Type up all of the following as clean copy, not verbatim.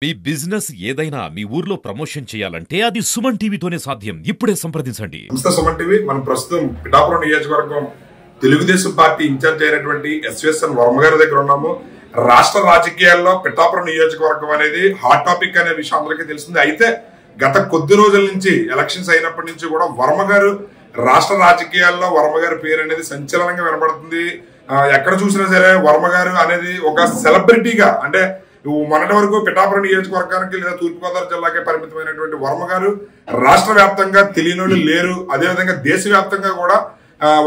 మీ business ఏదైనా మీ ఊర్లో promotion చేయాలంటే అది సుమన్ టీవీతోనే సాధ్యం. ఇప్పుడే సంప్రదించండి. నమస్తే సుమన్ టీవీ. మనం ప్రస్తుతం పిఠాపురం నియోజకవర్గం తెలుగుదేశం పార్టీ ఇన్ఛార్జ్ అయినటువంటి ఎస్విఎస్ఎన్ వర్మ గారి దగ్గర ఉన్నాము. రాష్ట్ర రాజకీయాల్లో పిఠాపురం నియోజకవర్గం అనేది హాట్ టాపిక్ అనే విషయం అందరికీ తెలిసింది. అయితే గత కొద్ది రోజుల నుంచి ఎలక్షన్స్ అయినప్పటి నుంచి కూడా వర్మ గారు రాష్ట్ర రాజకీయాల్లో వర్మ గారి పేరు అనేది సంచలనంగా వినబడుతుంది. ఎక్కడ చూసినా సరే వర్మ గారు అనేది ఒక సెలబ్రిటీగా, అంటే మొన్నటి వరకు పిఠాపురం నియోజకవర్గానికి లేదా తూర్పుగోదావరి జిల్లాకే పరిమితమైనటువంటి వర్మ గారు రాష్ట్ర వ్యాప్తంగా తెలియని లేరు. అదేవిధంగా దేశవ్యాప్తంగా కూడా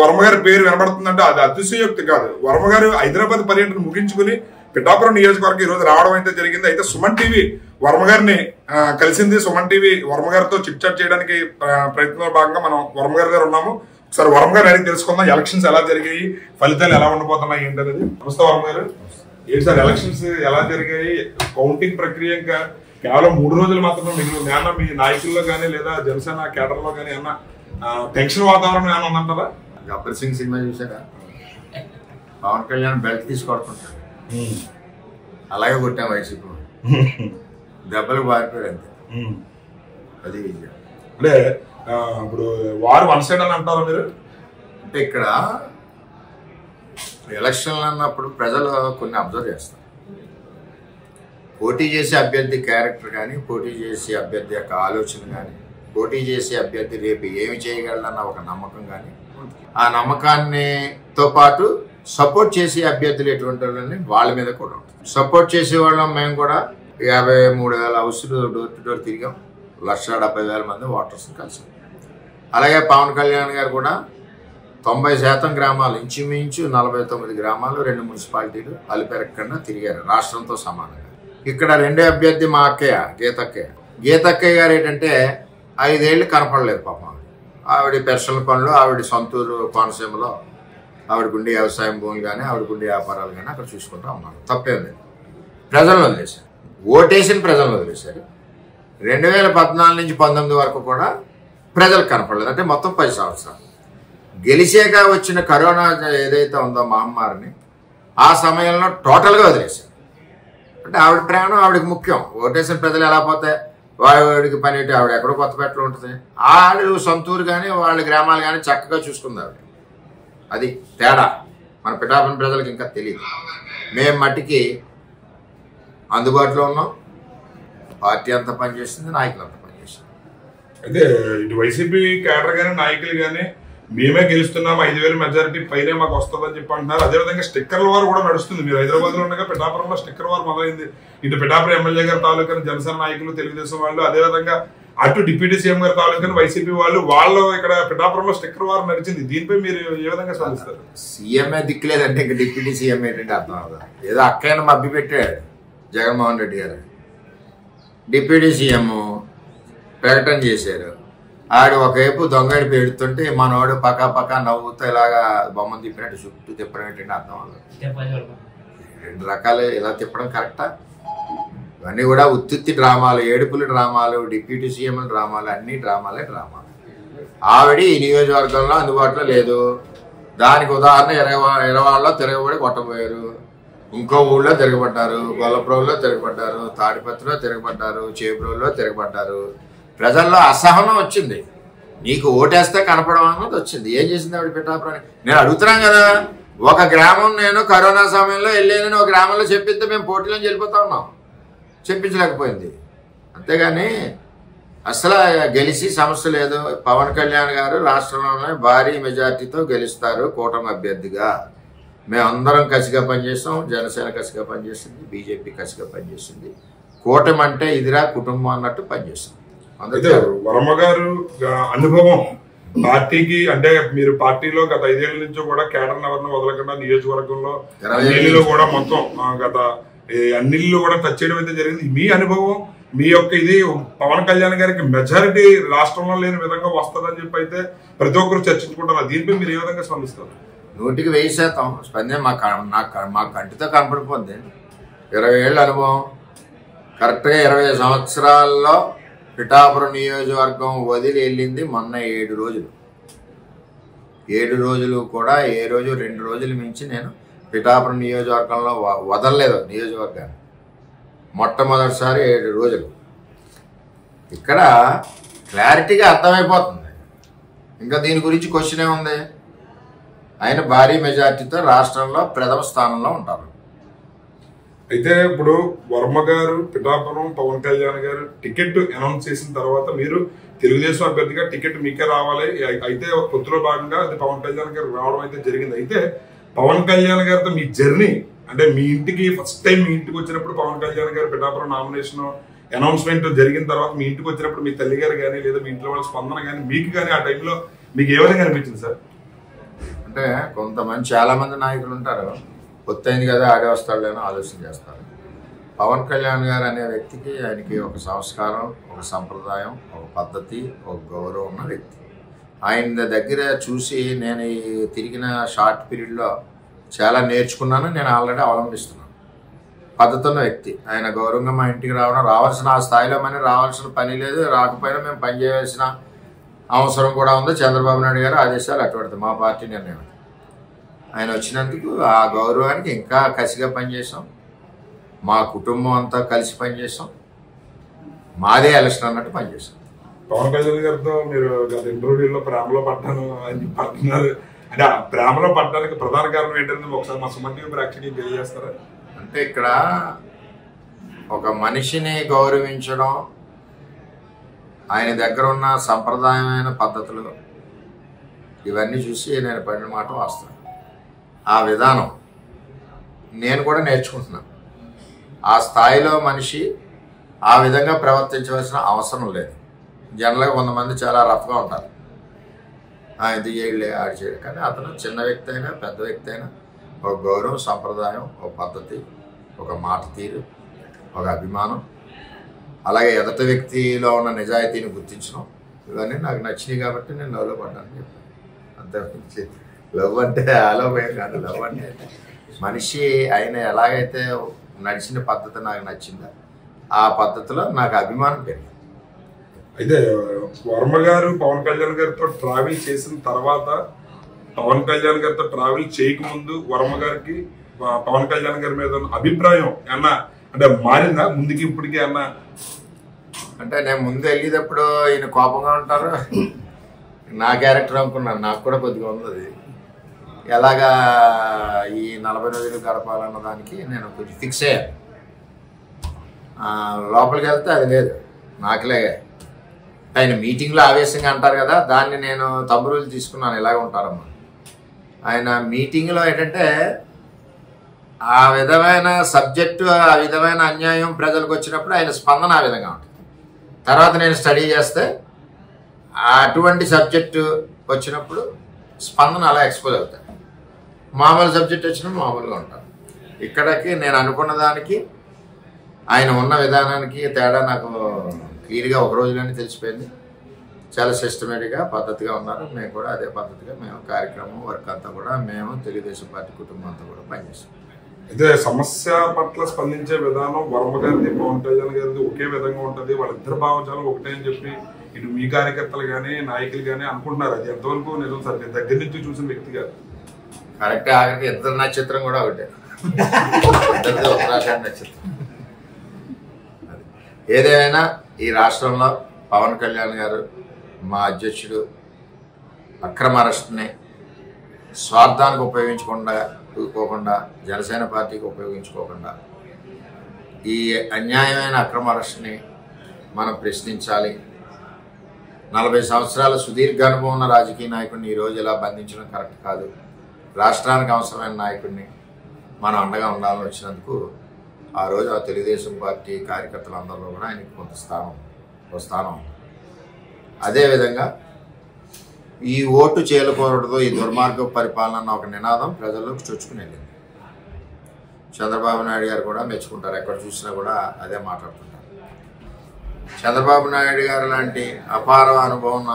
వర్మ గారి పేరు వినబడుతుందంటే అది అతిశయోక్తి కాదు. వర్మ గారు హైదరాబాద్ పర్యటన ముగించుకుని పిఠాపురం నియోజకవర్గం ఈ రోజు రావడం అయితే జరిగింది. అయితే సుమన్ టీవీ వర్మ గారిని కలిసింది. సుమన్ టీవీ వర్మ గారితో చిట్ చాట్ చేయడానికి ప్రయత్నంలో భాగంగా మనం వర్మ గారి దగ్గర ఉన్నాము. ఒకసారి వర్మ గారు అడిగి తెలుసుకుందాం, ఎలక్షన్స్ ఎలా జరిగాయి, ఫలితాలు ఎలా ఉండబోతున్నాయి ఏంటనేది. నమస్తే వర్మ గారు. ఏంటి సార్ ఎలక్షన్స్ ఎలా జరిగాయి? కౌంటింగ్ ప్రక్రియ ఇంకా కేవలం 3 రోజులు మాత్రమే మిగిలింది. ఏమన్నా మీ నాయకుల్లో కానీ లేదా జనసేన కేడర్ లో కానీ ఏమన్నా టెన్షన్ వాతావరణం ఏమన్నా ఉందంటారా? గబ్బర్ సింగ్ సినిమా చూసారా? పవన్ కళ్యాణ్ బెల్ట్ తీసి కొడుతుంటాడు, అలాగే కొట్టాం వైసీపీ దెబ్బలు పారిపోయాడు అంతే. అది అంటే ఇప్పుడు వారు వన్ సైడ్ అని అంటారా మీరు? అంటే ఇక్కడ ఎలక్షన్లు అన్నప్పుడు ప్రజలు కొన్ని అబ్జర్వ్ చేస్తారు. పోటీ చేసే అభ్యర్థి క్యారెక్టర్ కానీ, పోటీ చేసే అభ్యర్థి యొక్క ఆలోచన కానీ, పోటీ చేసే అభ్యర్థి రేపు ఏమి చేయగలరన్న ఒక నమ్మకం కానీ, ఆ నమ్మకాన్నితో పాటు సపోర్ట్ చేసే అభ్యర్థులు ఎటువంటి వాళ్ళని వాళ్ళ మీద కూడా ఉంటుంది. సపోర్ట్ చేసేవాళ్ళం మేము కూడా 53,000 హౌస్లు డోర్ టు డోర్ తిరిగాం. 1,70,000 మంది ఓటర్స్ని కలిసాం. అలాగే పవన్ కళ్యాణ్ గారు కూడా 90% గ్రామాలు, ఇంచుమించు 49 గ్రామాలు, 2 మున్సిపాలిటీలు అలిపెరగకుండా తిరిగారు రాష్ట్రంతో సమానంగా. ఇక్కడ రెండో అభ్యర్థి మా అక్కయ్య గీతక్కయ్య గారు ఏంటంటే 5 ఏళ్ళు కనపడలేదు పాపం. ఆవిడ పెన్షన్ల పనులు, ఆవిడ సొంతూరు కోనసీమలో ఆవిడకుండి వ్యవసాయం భూములు కానీ, ఆవిడకుండి వ్యాపారాలు కానీ అక్కడ చూసుకుంటూ ఉన్నారు. తప్పేం లేదు. ప్రజలను వదిలేశారు, ఓటేసిన ప్రజలను వదిలేశారు. 2014 నుంచి 19 వరకు కూడా ప్రజలు కనపడలేదు. అంటే మొత్తం 10 సంవత్సరాలు. గెలిచాక వచ్చిన కరోనా ఏదైతే ఉందో మహమ్మారిని, ఆ సమయంలో టోటల్గా వదిలేశారు. అంటే ఆవిడ ప్రాణం ఆవిడకి ముఖ్యం. ఓటేసిన ప్రజలు ఎలా పోతే వాడికి పని ఏంటి, ఆవిడ ఎక్కడో కొత్తపేటలో ఉంటుంది. ఆవిడ సొంతూరు కానీ వాళ్ళ గ్రామాలు కానీ చక్కగా చూసుకుంది ఆవిడ. అది తేడా మన పిఠాపురం ప్రజలకు ఇంకా తెలియదు. మేము మట్టికి అందుబాటులో ఉన్నాం. పార్టీ అంతా పనిచేస్తుంది, నాయకులు అంతా పనిచేస్తుంది. అయితే ఇటు వైసీపీ కేడర్ కానీ నాయకులు కానీ మేమే గెలుస్తున్నాం, 5,000 మెజారిటీ పైనే మాకు వస్తుందని చెప్పి అంటున్నారు. అదేవిధంగా స్టిక్కర్ల వారు కూడా నడుస్తుంది. మీరు హైదరాబాద్ లో ఉండగా పిఠాపురంలో స్టిక్కర్ వారు మొదలైంది. ఇటు పిఠాపురం ఎమ్మెల్యే గారి తాలూకాని జనసేన నాయకులు, తెలుగుదేశం వాళ్ళు, అదేవిధంగా అటు డిప్యూటీ సీఎం గారి తాలూకాని వైసీపీ వాళ్ళు ఇక్కడ పిఠాపురంలో స్టిక్కర్ వారు నడిచింది. దీనిపై మీరు ఏ విధంగా స్పందిస్తారు? సీఎంఏ దిక్కులేదంటే ఇంకా డిప్యూటీ సీఎం ఏంటంటే అర్థం అవుతుంది. ఏదో అక్కయ్యను మభ్య పెట్టాడు జగన్మోహన్ రెడ్డి గారు. డిప్యూటీ సీఎం ప్రకటన చేశారు. ఆడు ఒకవైపు దొంగడి పెడుతుంటే మనోడు పక్క నవ్వుతూ ఇలాగా బొమ్మను తిప్పినట్టు చుట్టూ తిప్పడం ఏంటంటే అర్థం అవ్వదు. 2 రకాలు ఇలా తిప్పడం కరెక్టా? ఇవన్నీ కూడా ఉత్తుత్తి డ్రామాలు, ఏడుపులు డ్రామాలు, డిప్యూటీ సీఎంల డ్రామాలు, అన్ని డ్రామాలు. ఆవిడ ఈ నియోజకవర్గంలో అందుబాటులో లేదు. దానికి ఉదాహరణ ఇరవాళ్ళలో తిరగబడి కొట్టబోయారు, ఇంకో ఊళ్ళో తిరగబడ్డారు, గొల్లప్రోల్లో తిరగబడ్డారు, తాడిపత్రిలో తిరగబడ్డారు, చేబ్రోల్లో తిరగబడ్డారు. ప్రజల్లో అసహనం వచ్చింది. నీకు ఓటేస్తే కనపడం అన్నది వచ్చింది. ఏం చేసింది ఆవిడ పిఠాపురాన్ని? నేను అడుగుతున్నాను కదా. ఒక గ్రామం నేను కరోనా సమయంలో వెళ్ళేదని ఒక గ్రామంలో చెప్పిస్తే మేము పోటీలోంచి వెళ్ళిపోతా ఉన్నాం. చెప్పించలేకపోయింది. అంతేగాని అసలు గెలిచి సమస్య లేదు. పవన్ కళ్యాణ్ గారు రాష్ట్రంలోనే భారీ మెజార్టీతో గెలుస్తారు కూటమి అభ్యర్థిగా. మేమందరం కసిగా పనిచేస్తాం. జనసేన కసిగా పనిచేస్తుంది, బీజేపీ కసిగా పనిచేస్తుంది. కూటమి అంటే ఇదిరా కుటుంబం అన్నట్టు పనిచేస్తాం. అయితే వర్మ గారు అనుభవం పార్టీకి, అంటే మీరు పార్టీలో గత 5 ఏళ్ల నుంచి కూడా కేడర్ ఎవరిని వదలకుండా నియోజకవర్గంలో అన్నిళ్ళు కూడా మొత్తం గత అన్నిళ్ళు కూడా టచ్ చేయడం అయితే జరిగింది. మీ అనుభవం, మీ యొక్క ఇది పవన్ కళ్యాణ్ గారికి మెజారిటీ రాష్ట్రంలో లేని విధంగా వస్తుందని చెప్పి అయితే ప్రతి ఒక్కరు చర్చించుకుంటారు. దీనిపై మీరు ఏ విధంగా స్పందిస్తారు? 100కి 1000% స్పందన మా కంటితో కనపడిపోద్ది. 20 ఏళ్ళ అనుభవం, కరెక్ట్గా 20 సంవత్సరాల్లో పిఠాపురం నియోజకవర్గం వదిలి వెళ్ళింది మొన్న 7 రోజులు. 7 రోజులు కూడా ఏ రోజు 2 రోజులు మించి నేను పిఠాపురం నియోజకవర్గంలో వదలలేదు నియోజకవర్గాన్ని. మొట్టమొదటిసారి 7 రోజులు. ఇక్కడ క్లారిటీగా అర్థమైపోతుంది. ఇంకా దీని గురించి క్వశ్చన్ ఏముంది? ఆయన భారీ మెజార్టీతో రాష్ట్రంలో ప్రథమ స్థానంలో ఉంటారు. అయితే ఇప్పుడు వర్మ గారు, పిఠాపురం పవన్ కళ్యాణ్ గారు టికెట్ అనౌన్స్ చేసిన తర్వాత మీరు తెలుగుదేశం అభ్యర్థిగా టికెట్ మీకే రావాలి, అయితే పొత్తులో భాగంగా అది పవన్ కళ్యాణ్ గారు రావడం అయితే జరిగింది. అయితే పవన్ కళ్యాణ్ గారితో మీ జర్నీ అంటే మీ ఇంటికి ఫస్ట్ టైం మీ ఇంటికి వచ్చినప్పుడు పవన్ కళ్యాణ్ గారు పిఠాపురం నామినేషన్ అనౌన్స్మెంట్ జరిగిన తర్వాత మీ ఇంటికి వచ్చినప్పుడు మీ తల్లి గారు కానీ లేదా మీ ఇంట్లో వాళ్ళ స్పందన కానీ మీకు కానీ ఆ టైంలో మీకు ఏ విధంగా అనిపించింది సార్? అంటే కొంతమంది చాలా మంది నాయకులు ఉంటారు, కొత్తైంది కదా ఆడే వస్తాడులేనో ఆలోచన చేస్తారు. పవన్ కళ్యాణ్ గారు అనే వ్యక్తికి ఆయనకి ఒక సంస్కారం, ఒక సంప్రదాయం, ఒక పద్ధతి, ఒక గౌరవం ఉన్న వ్యక్తి. ఆయన దగ్గర చూసి నేను ఈ తిరిగిన షార్ట్ పీరియడ్లో చాలా నేర్చుకున్నాను. నేను ఆల్రెడీ అవలంబిస్తున్నాను. పద్ధతి ఉన్న వ్యక్తి. ఆయన గౌరవంగా మా ఇంటికి రావాల్సిన ఆ స్థాయిలో రావాల్సిన పని లేదు, రాకపోయినా మేము పనిచేయాల్సిన అవసరం కూడా ఉంది. చంద్రబాబు నాయుడు గారు ఆదేశాలు అటువంటిది, మా పార్టీ నిర్ణయం. ఆయన వచ్చినందుకు ఆ గౌరవానికి ఇంకా కసిగా పనిచేసాం. మా కుటుంబం అంతా కలిసి పనిచేసాం. మాదే ఎలక్షన్ అన్నట్టు పనిచేసాం. పవన్ కళ్యాణ్ గారితో మీరు గత ఇంటర్వ్యూలో ప్రేమలో పడ్డాను అని పడుతున్నారు. అంటే ఆ ప్రేమలో పడ్డానికి ప్రధాన కారణం ఏంటంటే ఒకసారి మా సుమన్ టీవీ ప్రేక్షకులకు తెలియజేస్తారా? అంటే ఇక్కడ ఒక మనిషిని గౌరవించడం, ఆయన దగ్గర ఉన్న సంప్రదాయమైన పద్ధతులు, ఇవన్నీ చూసి నేను పడిన మాట వాస్తవం. ఆ విధానం నేను కూడా నేర్చుకుంటున్నాను. ఆ స్థాయిలో మనిషి ఆ విధంగా ప్రవర్తించవలసిన అవసరం లేదు. జనరల్గా కొంతమంది చాలా రఫ్గా ఉంటారు, ఇది చేయలే ఆడి చేయడు. కానీ అతను చిన్న వ్యక్తి అయినా పెద్ద వ్యక్తి అయినా ఒక గౌరవం, సంప్రదాయం, ఒక పద్ధతి, ఒక మాట తీరు, ఒక అభిమానం, అలాగే ఎదటి వ్యక్తిలో ఉన్న నిజాయితీని గుర్తించడం, ఇవన్నీ నాకు నచ్చినాయి కాబట్టి నేను లవ్లో పడ్డాను చెప్పాను. అంతే. లవ్ అంటే ఆలోభయం కాదు. లవ్ అంటే మనిషి ఆయన ఎలాగైతే నడిచిన పద్ధతి నాకు నచ్చిందో ఆ పద్ధతిలో నాకు అభిమానం పెరిగింది. అయితే వర్మ గారు పవన్ కళ్యాణ్ గారితో ట్రావెల్ చేసిన తర్వాత, పవన్ కళ్యాణ్ గారితో ట్రావెల్ చేయకముందు వర్మ గారికి పవన్ కళ్యాణ్ గారి మీద అభిప్రాయం ఏమన్నా అంటే మారిందా ముందుకి ఇప్పటికీ అన్నా? అంటే నేను ముందు వెళ్ళేటప్పుడు ఈయన కోపంగా ఉంటారు, నా క్యారెక్టర్ అనుకున్నాను. నాకు కూడా కొద్దిగా ఉంది. ఎలాగా ఈ 40 రోజులు గడపాలన్న దానికి నేను కొంచెం ఫిక్స్ అయ్యాను. లోపలికి వెళ్తే అది లేదు, నాకులాగే. ఆయన మీటింగ్లో ఆవేశంగా అంటారు కదా, దాన్ని నేను తమ్ముళ్ళు తీసుకున్నాను. ఇలాగ ఉంటారమ్మా. ఆయన మీటింగ్లో ఏంటంటే ఆ విధమైన సబ్జెక్టు, ఆ విధమైన అన్యాయం ప్రజలకు వచ్చినప్పుడు ఆయన స్పందన ఆ విధంగా ఉంటుంది. తర్వాత నేను స్టడీ చేస్తే అటువంటి సబ్జెక్టు వచ్చినప్పుడు స్పందన అలా ఎక్స్పోజ్ అవుతాయి. మామూలు సబ్జెక్ట్ వచ్చినప్పుడు మామూలుగా ఉంటాను. ఇక్కడికి నేను అనుకున్న దానికి ఆయన ఉన్న విధానానికి తేడా నాకు క్లియర్గా ఒక రోజులోనే తెలిసిపోయింది. చాలా సిస్టమేటిక్గా పద్ధతిగా ఉన్నారు. మేము కూడా అదే పద్ధతిగా మేము కార్యక్రమం వర్క్ అంతా కూడా మేము తెలుగుదేశం పార్టీ కుటుంబం అంతా కూడా పనిచేస్తాం. అయితే సమస్య పట్ల స్పందించే విధానం వర్మ గారిది, పవన్ కళ్యాణ్ గారిది ఒకే విధంగా ఉంటుంది. వాళ్ళిద్దరు భావజాలం ఒకటే అని చెప్పి ఇటు మీ కార్యకర్తలు కానీ నాయకులు కానీ అనుకుంటున్నారు. అది ఎంతవరకు నిజం సార్? నేను దగ్గర నుంచి చూసిన వ్యక్తి గారు కరెక్టే. ఆఖరికి ఇద్దరు నక్షత్రం కూడా ఒకటే, ఉత్తరాఖండ్ నక్షత్రం. ఏదేమైనా ఈ రాష్ట్రంలో పవన్ కళ్యాణ్ గారు, మా అధ్యక్షుడు, అక్రమ అరెస్ట్ని స్వార్థానికి ఉపయోగించుకోకుండా, జనసేన పార్టీకి ఉపయోగించుకోకుండా ఈ అన్యాయమైన అక్రమ అరెస్ట్ని మనం ప్రశ్నించాలి. 40 సంవత్సరాల సుదీర్ఘ అనుభవం ఉన్న రాజకీయ నాయకుడిని ఈరోజు ఇలా బంధించడం కరెక్ట్ కాదు. రాష్ట్రానికి అవసరమైన నాయకుడిని మనం అండగా ఉండాలని వచ్చినందుకు ఆ రోజు ఆ తెలుగుదేశం పార్టీ కార్యకర్తలందరిలో కూడా ఆయనకి కొంత స్థానం. అదేవిధంగా ఈ ఓటు చేయకూడదు, ఈ దుర్మార్గ పరిపాలన అన్న ఒక నినాదం ప్రజల్లోకి చొచ్చుకుని వెళ్ళింది. చంద్రబాబు నాయుడు గారు కూడా మెచ్చుకుంటారు. ఎక్కడ చూసినా కూడా అదే మాట్లాడుతుంటారు. చంద్రబాబు నాయుడు గారు లాంటి అపార అనుభవం ఉన్న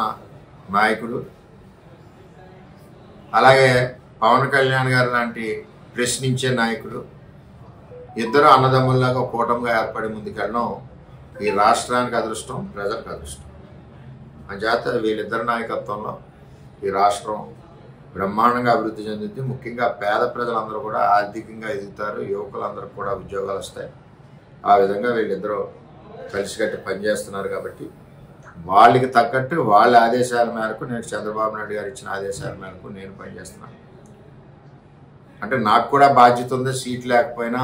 నాయకుడు, అలాగే పవన్ కళ్యాణ్ గారు లాంటి ప్రశ్నించే నాయకుడు, ఇద్దరు అన్నదమ్ముల్లాగా కూటమిగా ఏర్పడి ముందుకెళ్ళడం ఈ రాష్ట్రానికి అదృష్టం, ప్రజలకు అదృష్టం. అంచేత వీళ్ళిద్దరి నాయకత్వంలో ఈ రాష్ట్రం బ్రహ్మాండంగా అభివృద్ధి చెందుద్ది. ముఖ్యంగా పేద ప్రజలందరూ కూడా ఆర్థికంగా ఎదుగుతారు. యువకులందరూ కూడా ఉద్యోగాలు వస్తాయి. ఆ విధంగా వీళ్ళిద్దరూ కలిసికట్టి పనిచేస్తున్నారు కాబట్టి వాళ్ళకి తగ్గట్టు వాళ్ళ ఆదేశాల మేరకు నేను చంద్రబాబు నాయుడు గారు ఇచ్చిన ఆదేశాల మేరకు నేను పనిచేస్తున్నాను. అంటే నాకు కూడా బాధ్యత ఉంది. సీట్ లేకపోయినా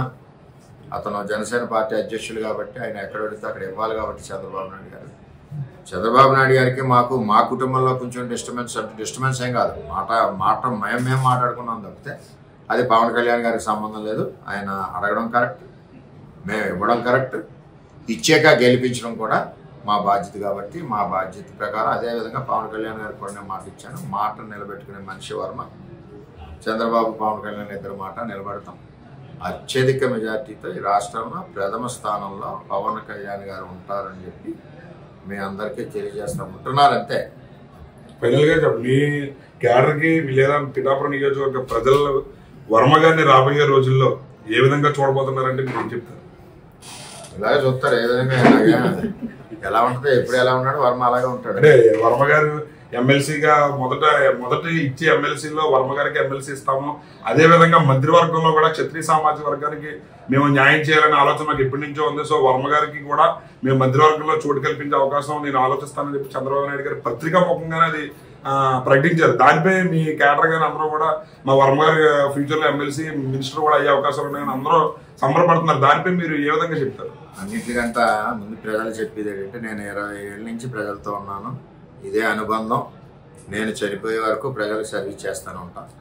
అతను జనసేన పార్టీ అధ్యక్షులు కాబట్టి ఆయన ఎక్కడ పెడితే అక్కడ ఇవ్వాలి కాబట్టి చంద్రబాబు నాయుడు గారికి మాకు మా కుటుంబంలో కొంచెం డిస్టర్బెన్స్ ఏం కాదు. మాట మేము మాట్లాడుకున్నాం తప్పితే అది పవన్ కళ్యాణ్ గారికి సంబంధం లేదు. ఆయన అడగడం కరెక్ట్, మేము ఇవ్వడం కరెక్ట్, ఇచ్చాక గెలిపించడం కూడా మా బాధ్యత కాబట్టి మా బాధ్యత ప్రకారం అదేవిధంగా పవన్ కళ్యాణ్ గారికి కూడా నేను మాట ఇచ్చాను. మాట నిలబెట్టుకునే మనిషి వర్మ. చంద్రబాబు పవన్ కళ్యాణ్ ఇద్దరు మాట నిలబెడతాం. అత్యధిక మెజార్టీతో ఈ రాష్ట్రంలో ప్రథమ స్థానంలో పవన్ కళ్యాణ్ గారు ఉంటారని చెప్పి మీ అందరికీ తెలియజేస్తాం. ఉంటున్నారంతే. ఫైనల్ గా మీ క్యాడర్కి లేదా పిఠాపురం నియోజకవర్గ ప్రజలు వర్మ గారిని రాబోయే రోజుల్లో ఏ విధంగా చూడబోతున్నారంటే మీరు ఏం చెప్తారు? ఇలాగే చూస్తారు. ఏ విధంగా ఎలా ఉంటుంది, ఎప్పుడు ఎలా ఉన్నాడు వర్మ అలాగే ఉంటాడు. అంటే వర్మ గారు ఎమ్మెల్సీగా మొదట ఇచ్చే ఎమ్మెల్సీలో వర్మ గారికి ఎమ్మెల్సీ ఇస్తాము. అదే విధంగా మంత్రివర్గంలో కూడా క్షత్రియ సామాజిక వర్గానికి మేము న్యాయం చేయాలనే ఆలోచన మాకు ఎప్పటి నుంచో ఉంది. సో వర్మ గారికి కూడా మేము మంత్రివర్గంలో చోటు కల్పించే అవకాశం నేను ఆలోచిస్తానని చెప్పి చంద్రబాబు నాయుడు గారు పత్రికా ముఖంగానే అది ప్రకటించారు. దానిపై మీ కేడర్ గారు అందరూ కూడా మా వర్మ గారి ఫ్యూచర్ లో ఎమ్మెల్సీ మినిస్టర్ కూడా అయ్యే అవకాశాలు ఉన్నాయని అందరూ సంబరపడుతున్నారు. దానిపై మీరు ఏ విధంగా చెప్తారు? అన్నింటికంటే ముందు ప్రజలు చెప్పేది ఏంటంటే నేను 20 ఏళ్ళ నుంచి ప్రజలతో ఉన్నాను. ఇదే అనుబంధం. నేను చనిపోయే వరకు ప్రజలకు సర్వీస్ చేస్తూనే ఉంటాను.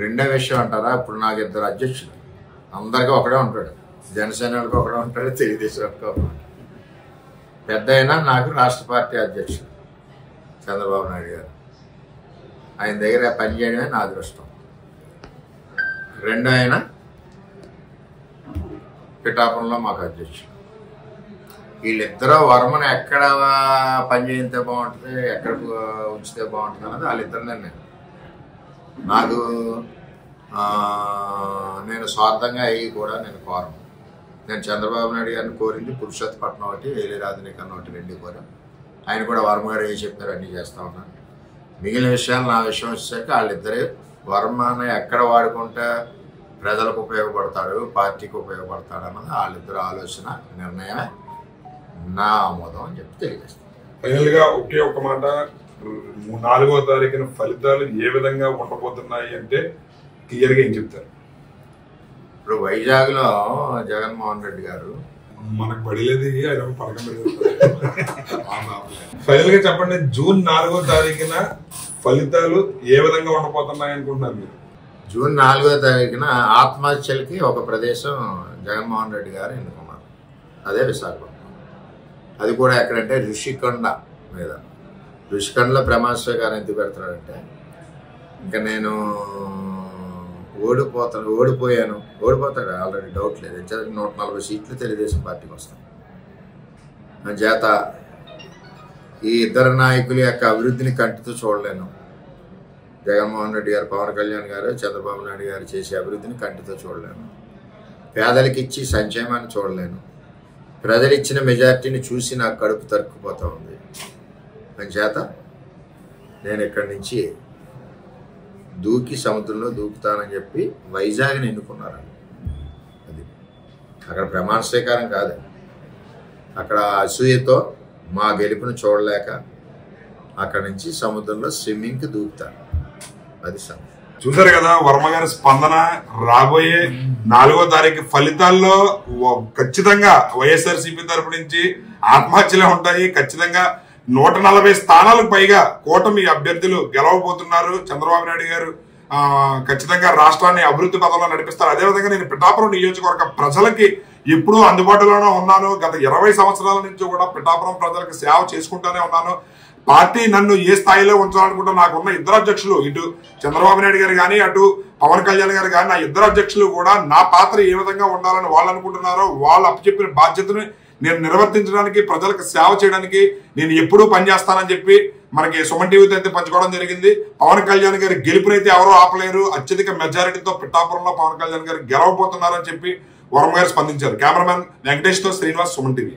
రెండో విషయం అంటారా, ఇప్పుడు నాకు 2 అధ్యక్షులు, అందరికీ ఒకడే ఉంటాడు. జనసేనకు ఒకడే ఉంటాడు, తెలుగుదేశానికి ఒకడే ఉంటాడు. పెద్ద అయినా నాకు రాష్ట్ర పార్టీ అధ్యక్షుడు చంద్రబాబు నాయుడు గారు. ఆయన దగ్గర పనిచేయడమే నా అదృష్టం. రెండో అయినా పిఠాపురంలో మాకు అధ్యక్షుడు. వీళ్ళిద్దరూ వర్మను ఎక్కడ పని చేయితే బాగుంటుంది, ఎక్కడ ఉంచితే బాగుంటుంది అన్నది వాళ్ళిద్దరు నిర్ణయం. నాకు నేను స్వార్థంగా అయ్యి కూడా నేను కోరను. నేను చంద్రబాబు నాయుడు గారిని కోరింది పురుషోత్తపట్నం ఒకటి, ఏలి రాజనీకరణ ఒకటి, 2 కోరాను. ఆయన కూడా వర్మ గారు ఏం చెప్పారు అన్నీ చేస్తూ ఉన్నాను. మిగిలిన విషయాలు నా విషయం వచ్చాక వాళ్ళిద్దరే వర్మని ఎక్కడ వాడుకుంటే ప్రజలకు ఉపయోగపడతాడు, పార్టీకి ఉపయోగపడతాడు అన్నది వాళ్ళిద్దరు ఆలోచన, నిర్ణయమే. నా ఆమోదం అని చెప్పి తెలియజేస్తాను. ఫైనల్ గా ఒకే ఒక మాట, 4వ తారీఖున ఫలితాలు ఏ విధంగా ఉండబోతున్నాయి అంటే క్లియర్ గా ఏం చెప్తారు? ఇప్పుడు వైజాగ్ లో జగన్మోహన్ రెడ్డి గారు మనకు పడలేదు, ఆయన పడకం. ఫైనల్ గా చెప్పండి, జూన్ 4వ తారీఖున ఫలితాలు ఏ విధంగా ఉండబోతున్నాయి అనుకుంటున్నారు మీరు? జూన్ 4వ తారీఖున ఆత్మహత్యలకి ఒక ప్రదేశం జగన్మోహన్ రెడ్డి గారు ఎన్నుకున్నారు. అదే విశాఖపట్నం. అది కూడా ఎక్కడంటే ఋషికొండ మీద. ఋషికొండలో ప్రమాద స్వీకారం ఎందుకు పెడతాడంటే, ఇంకా నేను ఓడిపోతాడు ఆల్రెడీ, డౌట్ లేదు. 140 సీట్లు తెలుగుదేశం పార్టీకి వస్తాయి. చేత ఈ ఇద్దరు నాయకుల యొక్క అభివృద్ధిని కంటితో చూడలేను. జగన్మోహన్ రెడ్డి గారు, పవన్ కళ్యాణ్ గారు, చంద్రబాబు నాయుడు గారు చేసే అభివృద్ధిని కంటితో చూడలేను. పేదలకు ఇచ్చి సంక్షేమాన్ని చూడలేను. ప్రజలు ఇచ్చిన మెజార్టీని చూసి నాకు కడుపు తరుక్కుపోతూ ఉంది. చేత నేను ఇక్కడి నుంచి దూకి సముద్రంలో దూకుతానని చెప్పి వైజాగ్ని ఎన్నుకున్నారని. అది అక్కడ ప్రమాణ స్వీకారం కాదు, అక్కడ అసూయతో మా గెలుపును చూడలేక అక్కడి నుంచి సముద్రంలో స్విమ్మింగ్కి దూకుతాను. అది సమయం. చూసారు కదా వర్మ గారి స్పందన. రాబోయే 4వ తారీఖు ఫలితాల్లో ఖచ్చితంగా వైఎస్ఆర్సీపీ తరపు నుంచి ఆత్మహత్యలే ఉంటాయి. ఖచ్చితంగా 140 స్థానాలకు పైగా కూటమి అభ్యర్థులు గెలవబోతున్నారు. చంద్రబాబు నాయుడు గారు ఖచ్చితంగా రాష్ట్రాన్ని అభివృద్ధి పదంలో నడిపిస్తారు. అదేవిధంగా నేను పిఠాపురం నియోజకవర్గ ప్రజలకి ఎప్పుడూ అందుబాటులోనే ఉన్నాను. గత 20 సంవత్సరాల నుంచి కూడా పిఠాపురం ప్రజలకు సేవ చేసుకుంటూనే ఉన్నాను. పార్టీ నన్ను ఏ స్థాయిలో ఉంచాలనుకుంటా నాకున్న 2 అధ్యక్షులు, ఇటు చంద్రబాబు నాయుడు గారు కానీ అటు పవన్ కళ్యాణ్ గారు కానీ, నా 2 అధ్యక్షులు కూడా నా పాత్ర ఏ విధంగా ఉండాలని వాళ్ళు అనుకుంటున్నారో వాళ్ళు అప్పచెప్పిన బాధ్యతను నేను నిర్వర్తించడానికి, ప్రజలకు సేవ చేయడానికి నేను ఎప్పుడూ పనిచేస్తానని చెప్పి మనకి సుమన్ టీవీతో అయితే పంచుకోవడం జరిగింది. పవన్ కళ్యాణ్ గారి గెలుపునైతే ఎవరో ఆపలేరు. అత్యధిక మెజారిటీతో పిఠాపురంలో పవన్ కళ్యాణ్ గారు గెలవబోతున్నారని చెప్పి వర్మ గారు స్పందించారు. కెమెరామెన్ వెంకటేష్తో శ్రీనివాస్, సుమన్ టీవీ.